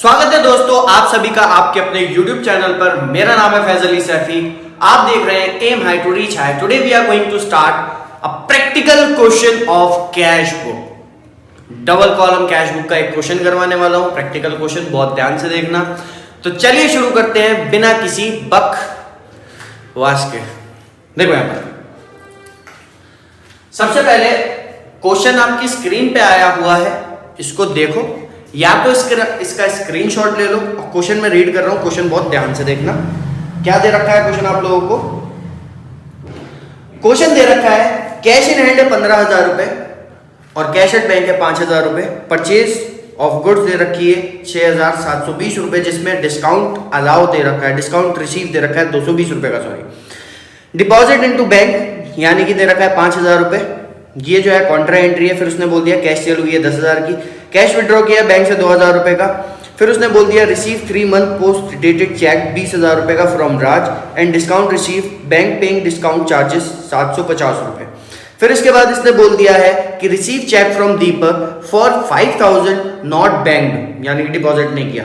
स्वागत है दोस्तों आप सभी का आपके अपने YouTube चैनल पर। मेरा नाम है फैजल अली सैफी। आप देख रहे हैं aim high to reach high. Today we are going to start a practical question of cash book. Double column cash book का एक क्वेश्चन करवाने वाला हूं, प्रैक्टिकल क्वेश्चन, बहुत ध्यान से देखना। तो चलिए शुरू करते हैं बिना किसी बकवास के। देखो यहां पर सबसे पहले क्वेश्चन आपकी स्क्रीन पे आया हुआ है, इसको देखो, या तो इसका स्क्रीनशॉट ले लो। क्वेश्चन में रीड कर रहा हूं, क्वेश्चन बहुत ध्यान से देखना। क्या दे रखा है क्वेश्चन आप लोगों को? क्वेश्चन दे रखा है कैश इन हैंड है 15,000 रुपए और कैश एट बैंक है 5,000 रुपए। परचेज ऑफ गुड्स दे रखी है 6,720 रुपए, जिसमें डिस्काउंट अलाउ दे रखा है, डिस्काउंट रिसीव दे रखा है 220 रुपए का, सॉरी। डिपॉजिट इनटू बैंक यानी कि दे रखा है 5,000 रुपए, ये जो है कॉन्ट्रा एंट्री है। फिर उसने बोल दिया कैश सेल हुई है 10,000 की, कैश विड्रॉ किया बैंक से 2,000 रुपए का। फिर उसने बोल दिया receive 3 month post dated cheque 20,000 रुपए का from Raj and discount receive bank paying discount charges 750 रुपए। फिर इसके बाद इसने बोल दिया है कि receive cheque from Deepak for 5,000 not banked, यानी कि डिपॉजिट नहीं किया,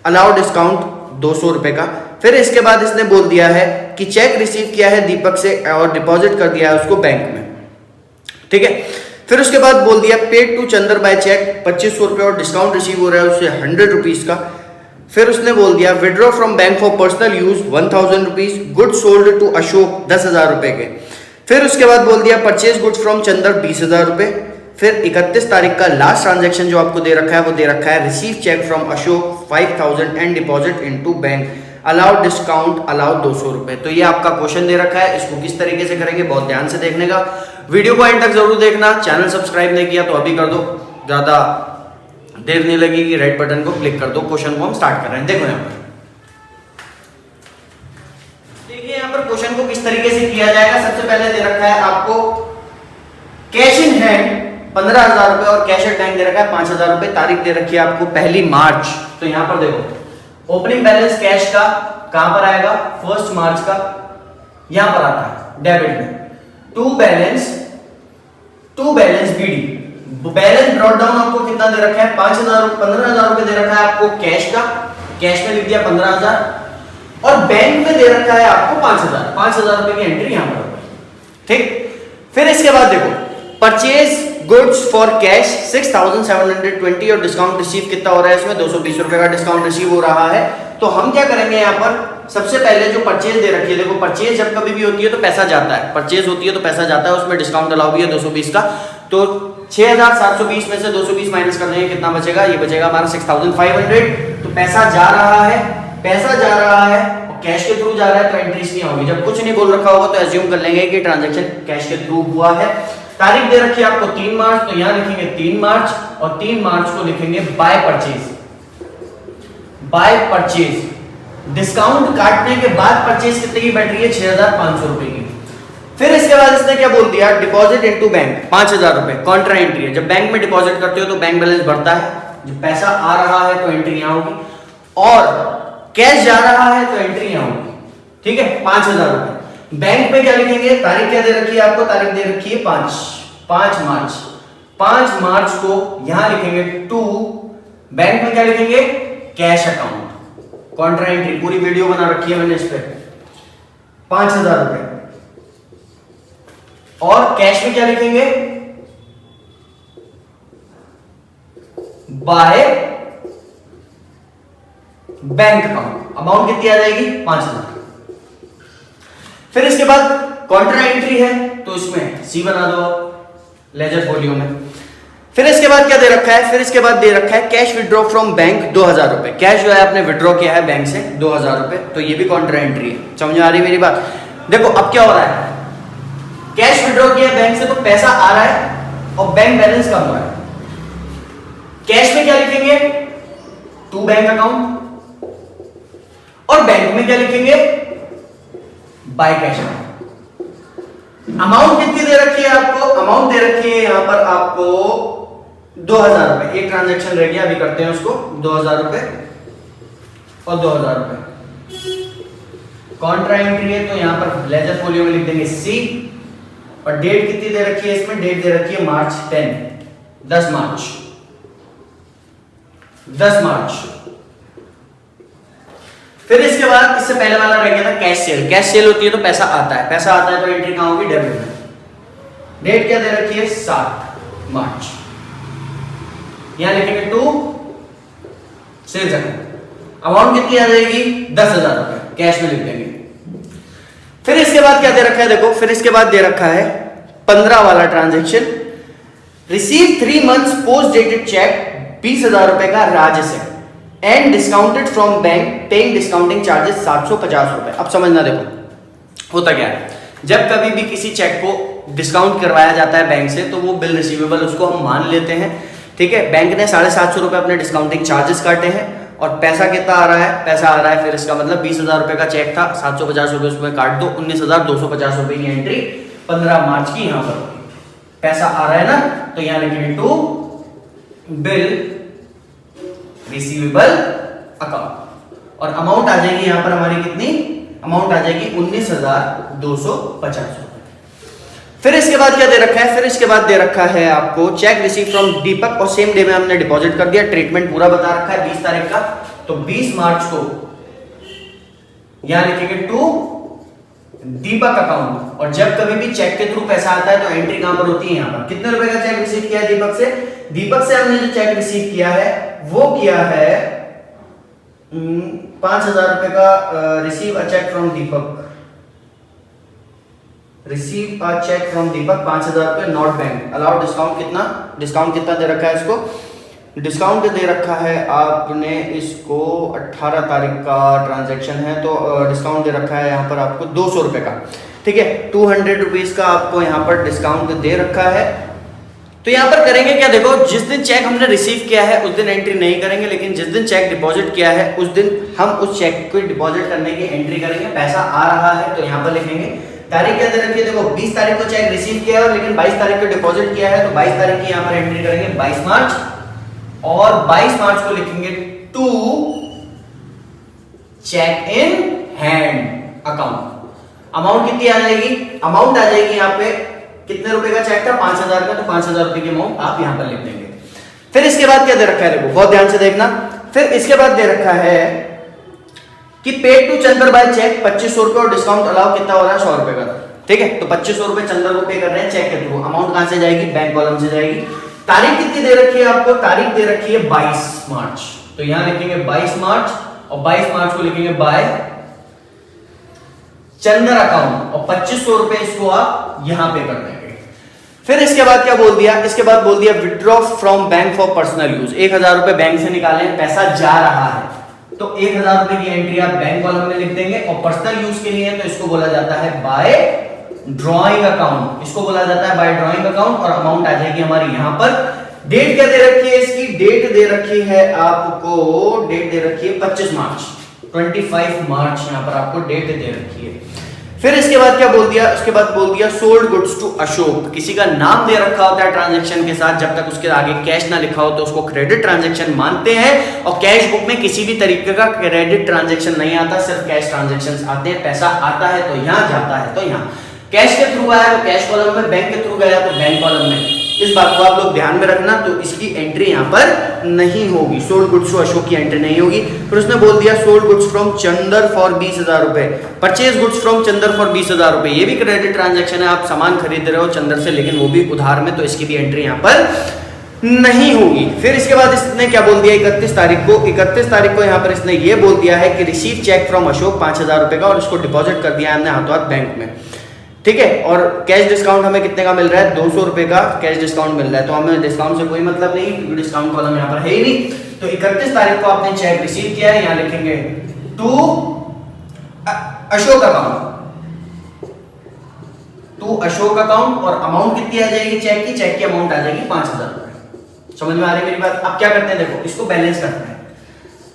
अलाउ डिस्काउंट 200 रुपए का। फिर इसके बाद इसने बोल दिया है कि चेक रिसीव किया है दीपक से और डिपॉजिट कर दिया है उसको बैंक में, ठीक है। फिर उसके बाद बोल दिया paid to Chander by cheque 2,500 रुपए और डिस्काउंट रिसीव हो रहा है उससे 100 रुपीज का। फिर उसने बोल दिया withdraw from bank for personal use 1,000 rupees, good sold to Ashok 10,000 रुपए के। फिर उसके बाद बोल दिया परचेज गुड्स फ्रॉम चंदर 20,000 रुपए। फिर 31 तारीख का लास्ट ट्रांजेक्शन जो आपको दे रखा है वो दे रखा है receive cheque from Ashok 5,000 and deposit into bank, allow discount allow 200 रुपए। तो ये आपका क्वेश्चन दे रखा है, इसको किस तरीके से करेंगे बहुत ध्यान से देखने का। वीडियो को एंड तक जरूर देखना। चैनल सब्सक्राइब नहीं किया तो अभी कर दो, ज्यादा देर नहीं लगेगी, रेड बटन को क्लिक कर दो। क्वेश्चन को हम स्टार्ट कर रहे हैं। देखो यहाँ पर देखिए, यहाँ पर क्वेश्चन को किस तरीके से किया जाएगा। सबसे पहले दे रखा है आपको कैश इन हैंड 15,000 रुपए और कैश एट बैंक दे रखा है 5,000 रुपए। तारीख दे रखी है आपको 1 मार्च। तो यहाँ पर देखो ओपनिंग बैलेंस कैश का कहां पर आएगा, 1 मार्च का यहां पर आता है डेबिट में। To balance BD, balance brought down आपको कितना दे रखा है 15,000 रुपए दे रखा है आपको कैश का, कैश में लिख दिया 15,000 और बैंक में दे रखा है आपको 5,000 रुपए की एंट्री यहां पर, ठीक। फिर इसके बाद देखो परचेज गुड्स फॉर कैश 6,720 और डिस्काउंट रिसीव कितना हो रहा है इसमें 220 रुपए का डिस्काउंट रिसीव हो रहा है। तो हम क्या करेंगे यहाँ पर, सबसे पहले जो परचेज दे रखी है, देखो परचेज जब कभी भी होती है तो पैसा जाता है, परचेज होती है तो पैसा जाता है, उसमें डिस्काउंट अलाउ भी है 220 का। तो 6,720 में से 220 माइनस कर देंगे, कितना बचेगा, ये बचेगा हमारा 6,500। तो पैसा जा रहा है, पैसा जा रहा है और कैश के थ्रू जा रहा है तो एंट्रीज नहीं होगी। जब कुछ नहीं बोल रखा होगा तो एज्यूम कर लेंगे कि ट्रांजेक्शन कैश के थ्रू हुआ है। तारीख दे रखी है आपको 3 मार्च, तो यहां लिखेंगे 3 मार्च और 3 मार्च को लिखेंगे by purchase, by purchase. Discount काटने के बाद परचेज कितने की बैठ रही है 6,500 रुपए की। फिर इसके बाद इसने क्या बोल दिया, डिपॉजिट इनटू बैंक 5,000 रुपए, कॉन्ट्रा एंट्री है। जब बैंक में डिपॉजिट करते हो तो बैंक बैलेंस बढ़ता है, जब पैसा आ रहा है तो एंट्री यहां होगी और कैश जा रहा है तो एंट्री यहां होगी, ठीक है। 5,000 रुपए बैंक में क्या लिखेंगे, तारीख क्या दे रखी है आपको, तारीख दे रखी है 5 मार्च। 5 मार्च को यहां लिखेंगे टू, बैंक में क्या लिखेंगे, कैश अकाउंट, कॉन्ट्रा एंट्री, पूरी वीडियो बना रखी है मैंने इस पे, 5,000 रुपए। और कैश में क्या लिखेंगे, बाय बैंक अकाउंट, अमाउंट कितनी आ जाएगी 5,000। फिर इसके बाद कॉन्ट्रा एंट्री है तो इसमें सी बना दो लेजर फोलियो में। फिर इसके बाद क्या दे रखा है, फिर इसके बाद दे रखा है कैश विड्रॉ फ्रॉम बैंक 2,000 रुपए। कैश जो है आपने विड्रॉ किया है बैंक से 2,000 रुपए, तो ये भी कॉन्ट्रा एंट्री है। समझ में आ रही मेरी बात? देखो अब क्या हो रहा है, कैश विड्रॉ किया बैंक से तो पैसा आ रहा है और बैंक बैलेंस कम हो रहा है। कैश में क्या लिखेंगे, टू बैंक अकाउंट और बैंक में क्या लिखेंगे, बाय कैश अकाउंट। अमाउंट कितनी दे रखी है आपको, अमाउंट दे रखी है यहां पर आपको 2,000 रुपए। एक ट्रांजेक्शन रह गया, अभी करते हैं उसको, 2,000 रुपए और 2,000 रुपए। कॉन्ट्रा एंट्री है तो यहां पर लेजर फोलियो में लिख देंगे सी और डेट कितनी दे रखी है इसमें, डेट दे रखी है मार्च 10 मार्च। फिर इसके बाद इससे पहले वाला रह गया था कैश सेल। कैश सेल होती है तो पैसा आता है, पैसा आता है तो एंट्री कहां होगी, डेबिट में। डेट क्या दे रखी है, 7 मार्च। यहां लिखेंगे टू सेल्स अकाउंट। अमाउंट कितनी आ जाएगी, 10,000 रुपए, कैश में लिख देंगे। फिर इसके बाद क्या दे रखा है, देखो फिर इसके बाद दे रखा है 15 वाला transaction, receive 3 months post dated cheque 20,000 रुपए का राज्य से and discounted from bank paying discounting charges 750 रुपए। अब समझना, देखो होता क्या है, जब कभी भी किसी चेक को डिस्काउंट करवाया जाता है बैंक से तो वो बिल रिसीवेबल उसको हम मान लेते हैं, ठीक है। बैंक ने 750 रुपए अपने डिस्काउंटिंग चार्जेस काटे हैं और पैसा कितना आ रहा है, पैसा आ रहा है, फिर इसका मतलब 20,000 रुपए का चेक था, 750 रुपए उसमें काट दो, 19,250 रुपए की एंट्री 15 मार्च की यहां पर पैसा आ रहा है ना, तो यहां लिखेंगे टू बिल रिसीवेबल अकाउंट और अमाउंट आ जाएगी यहां पर हमारी कितनी, अमाउंट आ जाएगी 19,250 रुपए। फिर इसके बाद क्या दे रखा है, फिर इसके बाद दे रखा है आपको चेक रिसीव फ्रॉम दीपक और सेम डे में हमने डिपॉजिट कर दिया। ट्रीटमेंट पूरा बता रखा है 20 तारीख का, तो 20 मार्च को यहां लिखेंगे टू दीपक अकाउंट। और जब कभी भी चेक के थ्रू पैसा आता है तो एंट्री कहां पर होती है, यहां पर। कितने रुपए का चेक रिसीव किया है दीपक से, दीपक से हमने जो चेक रिसीव किया है वो किया है 5,000 रुपए का। Receive a cheque from Deepak, receive a cheque from Deepak 5,000 रुपए, नॉट बैंक। अलाउड डिस्काउंट कितना, डिस्काउंट कितना दे रखा है इसको, डिस्काउंट दे रखा है आपने इसको 18 तारीख का ट्रांजैक्शन है तो डिस्काउंट दे रखा है यहाँ पर आपको 200 रुपए का, ठीक है। 200 रुपीज का आपको यहाँ पर डिस्काउंट दे रखा है। तो यहाँ पर करेंगे क्या, देखो जिस दिन चेक हमने रिसीव किया है उस दिन एंट्री नहीं करेंगे, लेकिन जिस दिन चेक डिपॉजिट किया है उस दिन हम उस चेक को डिपॉजिट करने की एंट्री करेंगे। पैसा आ रहा है तो यहाँ पर लिखेंगे, तारीख क्या दे रखी है, देखो 20 तारीख को चेक रिसीव किया है लेकिन 22 तारीख को डिपॉजिट किया है, तो 22 तारीख की यहाँ पर एंट्री करेंगे 22 मार्च और 22 मार्च को लिखेंगे to cheque in hand account. Amount कितनी आ जाएगी, अमाउंट आ जाएगी यहाँ पे कितने रुपए का चेक था, 5,000 का, तो 5,000 रुपए की अमाउंट आप यहां पर लिख देंगे। फिर इसके बाद क्या दे रखा है, देखो बहुत ध्यान से देखना। फिर इसके बाद दे रखा है कि paid to Chander by cheque 2500 रुपए और डिस्काउंट अलाउ कितना हो रहा है, 100 रुपए का, ठीक है। तो 2500 रुपए चंदर को पे कर रहे हैं चेक के थ्रू। अमाउंट कहां से जाएगी, बैंक कॉलम से जाएगी। तारीख कितनी दे रखी है आपको, तारीख दे रखी है 22 मार्च, तो यहां लिखेंगे 22 मार्च और 22 मार्च को लिखेंगे बाय चंदर अकाउंट और 2500 रुपए इसको आप यहां पे कर देंगे। फिर इसके बाद क्या बोल दिया, इसके बाद बोल दिया withdraw from bank for personal use. 1,000 रुपए बैंक से निकाले, पैसा जा रहा है तो 1,000 रुपए की एंट्री आप बैंक कॉलम में लिख देंगे। और पर्सनल यूज के लिए तो इसको बोला जाता है बाय ड्रॉइंग अकाउंट, इसको बोला जाता है बाय ड्रॉइंग अकाउंट और अमाउंट आ जाएगी हमारी यहां पर। डेट क्या दे रखी है इसकी, डेट दे रखी है आपको, डेट दे रखी है 25 मार्च, 25 मार्च यहां पर आपको डेट दे रखी है। फिर इसके बाद क्या बोल दिया, उसके बाद बोल दिया सोल्ड गुड्स टू अशोक। किसी का नाम दे रखा होता है ट्रांजैक्शन के साथ, जब तक उसके आगे कैश ना लिखा हो तो उसको क्रेडिट ट्रांजैक्शन मानते हैं। और कैश बुक में किसी भी तरीके का क्रेडिट ट्रांजैक्शन नहीं आता, सिर्फ कैश ट्रांजैक्शंस आते हैं। पैसा आता है तो यहां, जाता है तो यहां। कैश के थ्रू आया तो कैश कॉलम में, बैंक के थ्रू गया तो बैंक कॉलम में। इस बात को आप लोग ध्यान में रखना, तो इसकी एंट्री यहां पर नहीं होगी, सोल्ड गुड्स टू अशोक की एंट्री नहीं होगी। फिर उसने बोल दिया sold goods from Chander for 20,000 रुपए, purchase goods from Chander for 20,000 रुपए। ये भी क्रेडिट ट्रांजैक्शन है, आप सामान खरीद रहे हो चंदर से लेकिन वो भी उधार में, तो इसकी भी एंट्री यहां पर नहीं होगी। फिर इसके बाद इसने क्या बोल दिया, 31 तारीख को, 31 तारीख को यहां पर इसने ये बोल दिया है कि रिसीव चेक फ्रॉम अशोक 5,000 रुपए का और इसको डिपॉजिट कर दिया हमने हाथों हाथ बैंक में, ठीक है। और कैश डिस्काउंट हमें कितने का मिल रहा है, 200 रुपए का कैश डिस्काउंट मिल रहा है। तो हमें डिस्काउंट से कोई मतलब नहीं क्योंकि डिस्काउंट कॉलम यहाँ पर है ही नहीं। तो 31 तारीख को आपने चेक रिसीव किया है, यहाँ लिखेंगे to Ashok account, to Ashok account और अमाउंट कितनी आ जाएगी चेक की, चेक की अमाउंट आ जाएगी 5,000 रुपए। समझ में आ रही है मेरी बात। अब क्या करते हैं, देखो इसको बैलेंस करते हैं।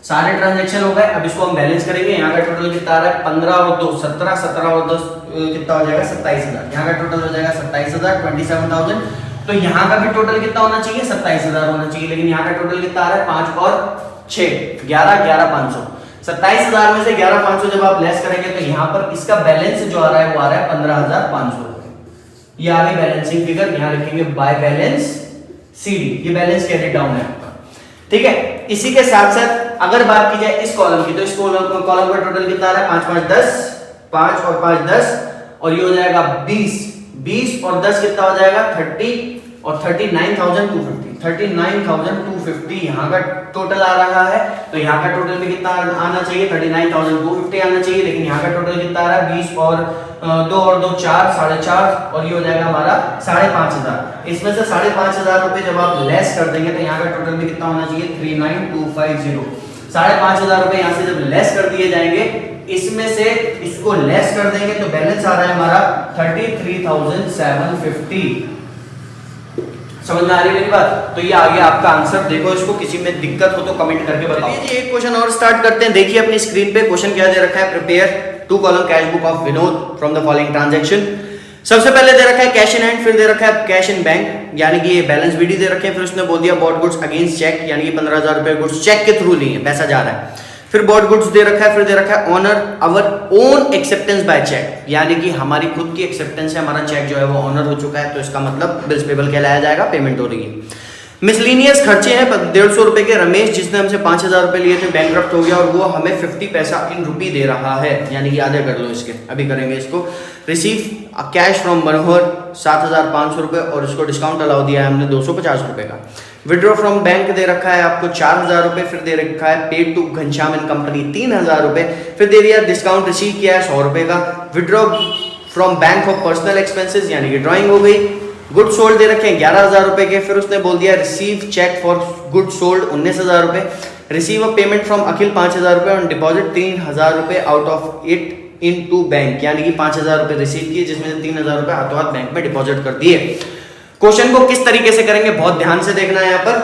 सारे ट्रांजैक्शन हो गए, अब इसको हम बैलेंस करेंगे। यहाँ का टोटल कितना आ रहा है, 15 और 2 17, 17 और 10 कितना हो जाएगा, 27,000। यहाँ का टोटल हो जाएगा 27,000, 27,000। तो यहाँ का भी टोटल कितना होना चाहिए, 27,000 होना चाहिए। लेकिन यहाँ का टोटल कितना आ रहा है, 5 और 6 11, 11,500। 27,000 में से 11,500 जब आप लेस करेंगे तो यहाँ पर इसका बैलेंस जो आ रहा है वो आ रहा है 15,500 रुपए। ये आ गई बैलेंसिंग फिगर, यहाँ लिखेंगे बाय बैलेंस CD, ये बैलेंस कैरी डाउन है आपका, ठीक है। इसी के साथ साथ अगर बात की जाए इस कॉलम की, तो इस कॉलम का टोटल कितना आ रहा है? 5 5 10, 5 और 5 10, और ये हो जाएगा 20, 20 और 10 कितना हो जाएगा? 30, और 39,250, 39,250 यहाँ का टोटल आ रहा है। तो यहाँ का टोटल में कितना आना चाहिए? 39,250 आना चाहिए, लेकिन यहाँ का टोटल कितना आ रहा है? 20 और 2 और 2 4, 4.5, और ये हो जाएगा हमारा 5,500। इसमें से 5,500 रुपए जब आप लेस कर देंगे तो यहाँ का टोटल में कितना होना चाहिए? 39,250। 5,500 रुपए यहाँ से जब लेस कर दिए जाएंगे, इसमें से इसको लेस कर देंगे तो बैलेंस आ रहा है हमारा 33,750। समझ में आ रही है मेरी बात? तो ये आ गया आपका आंसर। देखो इसको, किसी में दिक्कत हो तो कमेंट करके बताओ। चलिए एक क्वेश्चन और स्टार्ट करते हैं। देखिए अपनी स्क्रीन पे क्वेश्चन क्या दे रखा है? Prepare 2 column cash book of Vinod from the following transaction. सबसे पहले दे रखा है कैश इन हैंड, फिर दे रखा है कैश इन बैंक, यानी कि ये बैलेंस बीडी दे रखे हैं। फिर उसने बोल दिया बॉट गुड्स अगेंस्ट चेक, यानी कि 15,000 रुपए गुड्स चेक के थ्रू लिए, पैसा जा रहा है। फिर बॉट गुड्स दे रखा है, फिर दे रखा है honour our own acceptance by cheque, यानी कि हमारी खुद की एक्सेप्टेंस है, हमारा चेक जो है वो ऑनर हो चुका है, तो इसका मतलब बिल्स पेबल कहलाया जाएगा, पेमेंट हो रही है। मिसलिनियस खर्चे हैं 150 रुपए के। रमेश जिसने हमसे 5,000 रुपए लिए थे बैंकक्रप्ट हो गया और वो हमें 50 पैसा इन रुपी दे रहा है, यानी कि आधे कर लो इसके, अभी करेंगे इसको। रिसीव कैश फ्रॉम मनोहर 7,500 रुपए, और इसको डिस्काउंट अलाउ दिया है हमने 250 रुपए का। विड्रॉ फ्रॉम बैंक दे रखा है आपको 4,000 रुपए, फिर दे रखा है paid to Ghanshyam and company 3,000 रुपए, फिर दे दिया डिस्काउंट रिसीव किया है 100 रुपए का। Withdraw from bank of personal expenses, यानी कि ड्राइंग हो गई। गुड सोल्ड दे रखे हैं 11,000 रुपए के, फिर उसने बोल दिया receive cheque for good sold 19,000 रुपए। Receive a payment from Akhil 5,000 रुपए और डिपॉजिट 3,000 रुपए out of it into bank, यानी कि 5,000 रुपए रिसीव किए, जिसमें से 3,000 रुपए हाथों हाथ बैंक में डिपॉजिट कर दिए। क्वेश्चन को किस तरीके से करेंगे बहुत ध्यान से देखना है यहाँ पर।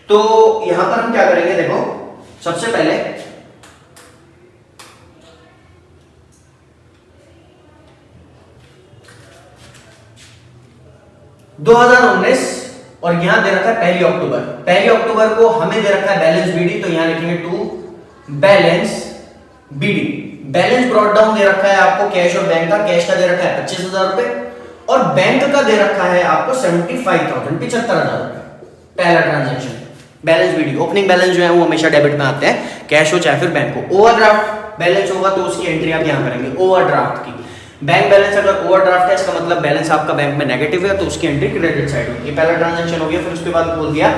तो यहां पर हम क्या करेंगे, देखो सबसे पहले 2019 और यहां दे रखा है 1 अक्टूबर। 1 अक्टूबर को हमें दे रखा है बैलेंस बीडी, तो यहां लिखेंगे to balance BD. Balance brought down दे रखा है आपको कैश और बैंक का। कैश का दे रखा है 25,000 रुपए और बैंक का दे रखा है आपको 75,000, 75,000 रुपए पहला transaction. Balance BD, opening balance जो है वो हमेशा डेबिट में आते हैं, कैश हो चाहे फिर बैंक हो। ओवरड्राफ्ट बैलेंस होगा तो उसकी एंट्री आप यहां करेंगे ओवरड्राफ्ट की। बैंक बैलेंस अगर ओवरड्राफ्ट है, इसका मतलब बैलेंस आपका बैंक में नेगेटिव है, तो उसकी एंट्री क्रेडिट साइड होगी। ये पहला ट्रांजैक्शन हो गया। फिर उसके बाद बोल दिया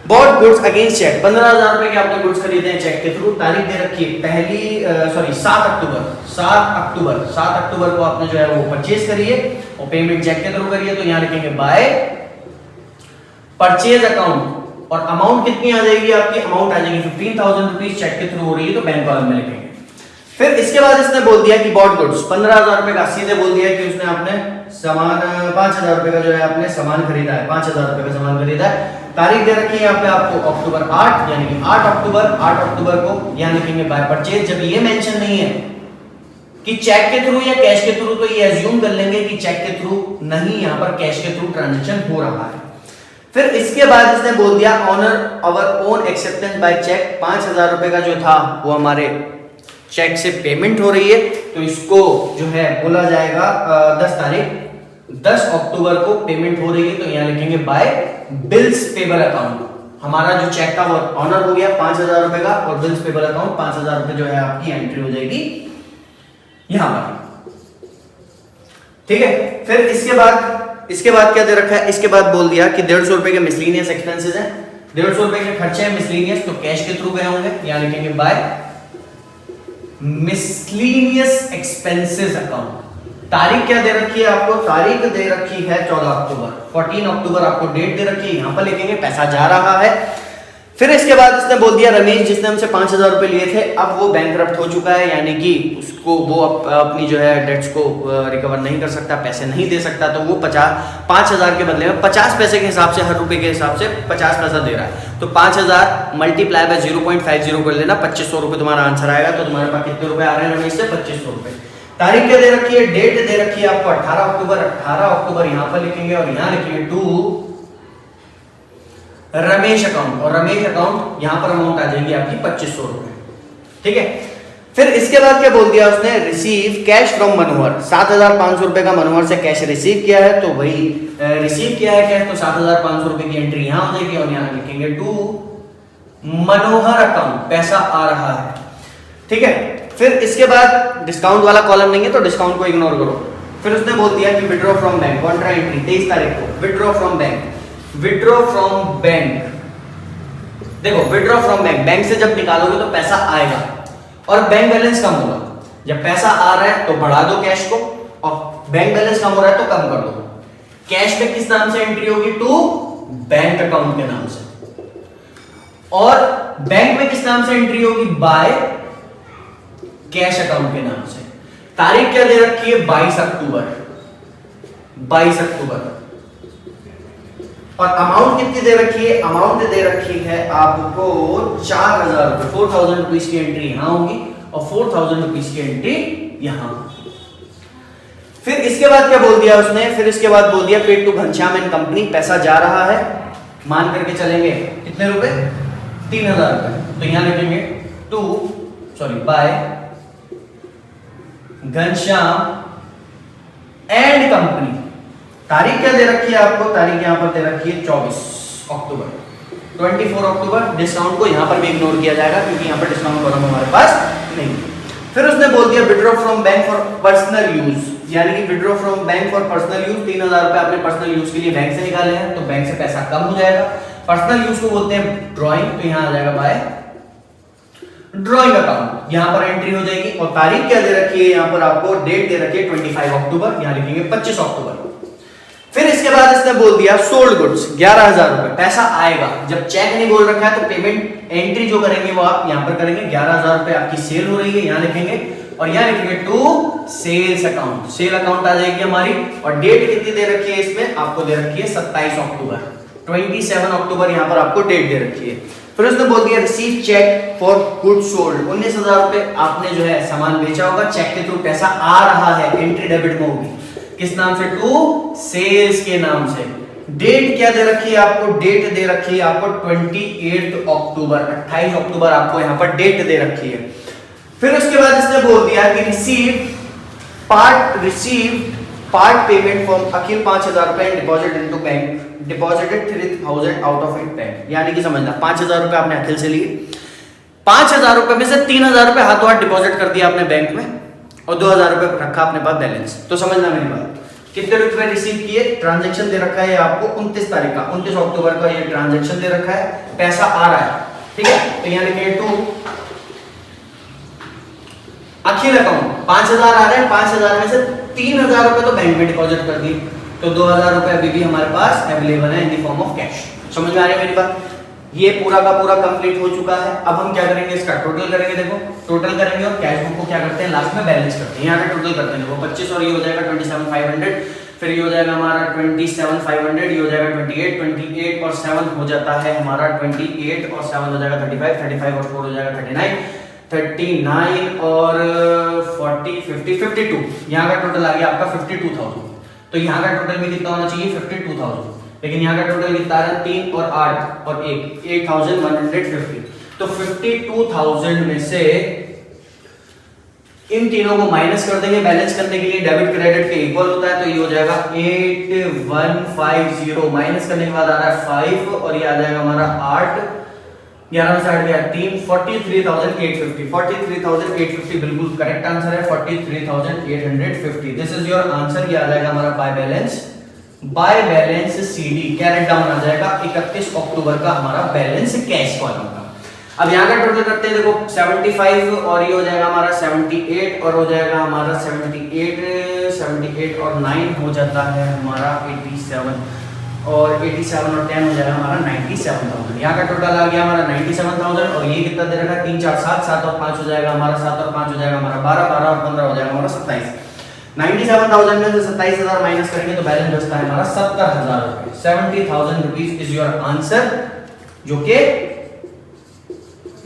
बॉट गुड्स अगेंस्ट चेक, 15,000 रुपए के आपने गुड्स खरीदे हैं चेक के थ्रू। तारीख दे रखी है 7 अक्टूबर। 7 अक्टूबर को आपने जो है वो परचेज करिए और पेमेंट चेक के थ्रू करिए, तो यहां लिखेंगे बाय परचेज अकाउंट, और अमाउंट कितनी आ जाएगी आपकी? अमाउंट आ जाएगी 15,000 रुपीज, चेक के थ्रू हो रही है तो बैंक कॉलम में लिखेंगे। फिर इसके बाद इसने बोल दिया कि बॉट गुड्स 15,000 रुपए का, सीधे बोल दिया कि उसने आपने सामान 5,000 रुपए का जो है आपने सामान खरीदा है, 5,000 रुपए का सामान खरीदा है। तारीख दे रखी है यहाँ पे आपको अक्टूबर 8, यानी कि 8 अक्टूबर को यहाँ लिखेंगे बाय परचेज। जब ये मेंशन नहीं है कि चेक के थ्रू या कैश के थ्रू, तो ये एज्यूम कर लेंगे कि चेक के थ्रू नहीं, यहाँ पर कैश के थ्रू ट्रांजैक्शन हो रहा है। फिर इसके बाद इसने बोल दिया honour our own acceptance by cheque, 5,000 रुपए का जो था वो हमारे चेक से पेमेंट हो रही है, तो इसको जो है बोला जाएगा 10 अक्टूबर को पेमेंट हो रही है, तो यहां लिखेंगे बाय बिल्स पेबल अकाउंट। हमारा जो चेक था वो ऑनर हो गया 5,000 रुपए का, और बिल्स पेबल अकाउंट 5,000 रुपए जो है आपकी एंट्री हो जाएगी यहां पर। ठीक है। फिर इसके बाद क्या दे रखा है? इसके बाद बोल दिया कि 150 रुपए के मिसलिनियस एक्सपेंसेस हैं, 150 रुपए के खर्चे हैं मिसलिनियस, तो कैश के थ्रू गए होंगे, यहां लिखेंगे बाय मिसलिनियस एक्सपेंसेस अकाउंट। तारीख क्या दे रखी है आपको? तारीख दे रखी है 14 अक्टूबर, 14 अक्टूबर आपको डेट दे रखी है, यहां पर लिखेंगे पैसा जा रहा है। फिर इसके बाद इसने बोल दिया रमेश जिसने हमसे 5,000 रुपए लिए थे, अब वो बैंकक्रप्ट हो चुका है, यानी कि उसको वो अपनी जो है डेट्स को रिकवर नहीं कर सकता, पैसे नहीं दे सकता, तो वो 5,000 के बदले में 50 पैसे के हिसाब से, हर रुपए के हिसाब से 50 पैसा दे रहा है। तो 5,000 मल्टीप्लाई बाय 0.50 कर लेना, 2,500 रुपए तुम्हारा आंसर आएगा। तो तुम्हारे पास कितने रुपए आ रहे हैं रमेश से? 2,500 रुपए। तारीख क्या दे रखी है? डेट दे रखी है आपको 18 अक्टूबर। 18 अक्टूबर यहां पर लिखेंगे और यहां लिखेंगे टू रमेश अकाउंट, और रमेश अकाउंट यहां पर अमाउंट आ जाएगी आपकी 2,500 रुपए। ठीक है। फिर इसके बाद क्या बोल दिया उसने? रिसीव कैश फ्रॉम मनोहर, 7,500 रुपए का मनोहर से कैश रिसीव किया है, तो वही रिसीव किया है कैश, तो 7,500 रुपए की एंट्री यहां हो जाएगी और यहां लिखेंगे टू मनोहर अकाउंट, पैसा आ रहा है, ठीक है। फिर इसके बाद डिस्काउंट वाला कॉलम नहीं है तो डिस्काउंट को इग्नोर करो। फिर उसने बोल दिया कि withdraw from bank, Contra entry 23 तारीख को withdraw from bank, withdraw from bank. देखो विड्रॉ फ्रॉम बैंक, बैंक से जब निकालोगे तो पैसा आएगा और बैंक बैलेंस कम होगा। जब पैसा आ रहा है तो बढ़ा दो कैश को, और बैंक बैलेंस कम हो रहा है तो कम कर दो। कैश में किस नाम से एंट्री होगी? टू बैंक अकाउंट के नाम से। और बैंक में किस नाम से एंट्री होगी? बाय कैश अकाउंट के नाम से। तारीख क्या दे रखी है? 22 अक्टूबर, 22 अक्टूबर। और अमाउंट कितनी दे रखी है? अमाउंट दे रखी है आपको 4000 रुपए, 4000 रुपीज की एंट्री यहां होगी और 4000 रुपीज की एंट्री यहां। फिर इसके बाद क्या बोल दिया उसने? फिर इसके बाद बोल दिया paid to Ghanshyam and company, पैसा जा रहा है, मान करके चलेंगे कितने रुपए? 3000 रुपए। तो यहां लिखेंगे बाय घनश्याम एंड कंपनी। तारीख क्या दे रखी है आपको? तारीख यहां पर दे रखी है 24 अक्टूबर, 24 अक्टूबर। डिस्काउंट को यहां पर भी इग्नोर किया जाएगा क्योंकि यहां पर डिस्काउंट कॉलम हमारे पास नहीं है। फिर उसने बोल दिया withdraw from bank for personal use, यानी कि withdraw from bank for personal use. 3000 रुपए आपने पर्सनल यूज के लिए बैंक से निकाले हैं तो बैंक से पैसा कम हो जाएगा। पर्सनल यूज को बोलते हैं ड्राइंग, तो यहां आ जाएगा बाय ड्राइंग अकाउंट, यहां पर एंट्री हो जाएगी। और तारीख क्या दे रखी है? यहां पर आपको डेट दे रखी है 25 अक्टूबर, यहां लिखेंगे 25 अक्टूबर। फिर इसके बाद इसने बोल दिया सोल्ड गुड्स 11000 रुपए, पैसा आएगा। जब चेक नहीं बोल रखा है तो पेमेंट एंट्री जो करेंगे वो आप यहां पर करेंगे। 11000 रुपए आपकी सेल हो रही है, यहां लिखेंगे और यहां लिखेंगे to sales account, sale account आ जाएगी हमारी। और डेट कितनी दे रखी है इसमें? आपको दे रखी है 27 अक्टूबर, 27 अक्टूबर यहां पर आपको डेट दे रखी है। फिर उसने बोल दिया receive cheque for goods sold, 19000 रुपए आपने जो है सामान बेचा होगा, चेक के थ्रू पैसा आ रहा है, एंट्री डेबिट में होगी। किस नाम से? टू सेल्स के नाम से। डेट क्या दे रखी है आपको? डेट दे रखी है आपको 28 अक्टूबर, 28 अक्टूबर आपको यहां पर डेट दे रखी है। फिर उसके बाद इसने बोल दिया कि रिसीव पार्ट पेमेंट फ्रॉम अखिल 5000 रुपए deposit into bank, deposited 3000 out of it bank. यानी कि समझना 5000 रुपए आपने अखिल से लिए, 5000 रुपए में से 3000 रुपए हाथों हाथ डिपॉजिट कर दिया आपने बैंक में और 2000 रुपए रखा अपने पास बैलेंस। तो समझना मेरी बात, कितने रुपए रिसीव किए? ट्रांजैक्शन दे रखा है आपको 29 तारीख का, 29 अक्टूबर का ये ट्रांजैक्शन दे रखा है, पैसा आ रहा है, ठीक है। तो यहां लिखिए टू अखिल अकाउंट 5000 आ रहे हैं, 5000 में से 3000 रुपए तो बैंक में डिपॉजिट कर दिए, तो 2000 रुपए अभी भी हमारे पास अवेलेबल है in the form of cash. समझ में आ रही है मेरी बात? ये पूरा का पूरा कंप्लीट हो चुका है। अब हम क्या करेंगे? इसका टोटल करेंगे। देखो टोटल करेंगे और कैश बुक को क्या करते हैं? लास्ट में बैलेंस करते हैं। यहाँ का टोटल करते हैं, देखो 25 और ये हो जाएगा 27500, फिर ये हो जाएगा हमारा 27500, ये हो जाएगा 28 और 7 हो जाता है हमारा 28 और 7 हो जाएगा 35 और 4 हो जाएगा 39 और 40 50 52। यहाँ का टोटल आ गया आपका 52000। तो यहाँ का टोटल भी कितना होना चाहिए? 52000। लेकिन यहाँ का टोटल कितना है? 3 और 8 और 1 8150। तो 52000 में से इन तीनों को माइनस कर देंगे बैलेंस करने के लिए, डेबिट क्रेडिट के इक्वल होता है, तो ये हो जाएगा 8150। माइनस करने के बाद आ रहा है 5 और ये आ जाएगा हमारा 8, 11 से 8 गया 3, 43850। 43850 बिल्कुल करेक्ट आंसर है, 43850। This is your answer. ये आ जाएगा हमारा by balance CD carried down आ जाएगा 31 अक्टूबर का हमारा बैलेंस कैश कॉलम का। अब यहाँ का टोटल करते हैं, देखो 75 और ये हो जाएगा हमारा 78 और हो जाएगा हमारा 78 और 9 हो जाता है हमारा 87 और 87 और 10 हो जाएगा हमारा 97000। यहाँ का टोटल आ गया हमारा 97000 और ये कितना दे रखा है? 3 4 7 7 और 5 हो जाएगा हमारा 7 और 5 हो जाएगा हमारा 12 12 और 15 हो जाएगा हमारा 27। 97000 में से 27000 माइनस करेंगे तो बैलेंस बचता है हमारा 70000 रुपए। 70000 रुपीज इज योर आंसर, जो कि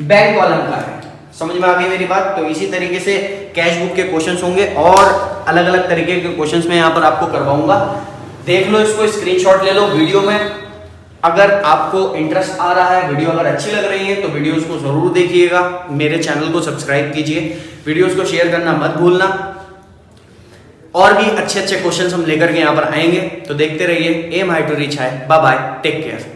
बैंक कॉलम का है। समझ में आ गई मेरी बात? तो इसी तरीके से कैश बुक के क्वेश्चंस होंगे और अलग अलग तरीके के क्वेश्चंस मैं यहाँ पर आपको करवाऊंगा। देख लो इसको, स्क्रीनशॉट ले लो वीडियो में। अगर आपको इंटरेस्ट आ रहा है, वीडियो अगर अच्छी लग रही है तो वीडियोस को जरूर देखिएगा, मेरे चैनल को सब्सक्राइब कीजिए, वीडियोस को शेयर करना मत भूलना। और भी अच्छे अच्छे क्वेश्चंस हम लेकर के यहाँ पर आएंगे, तो देखते रहिए aim high to reach high. Bye bye, take care.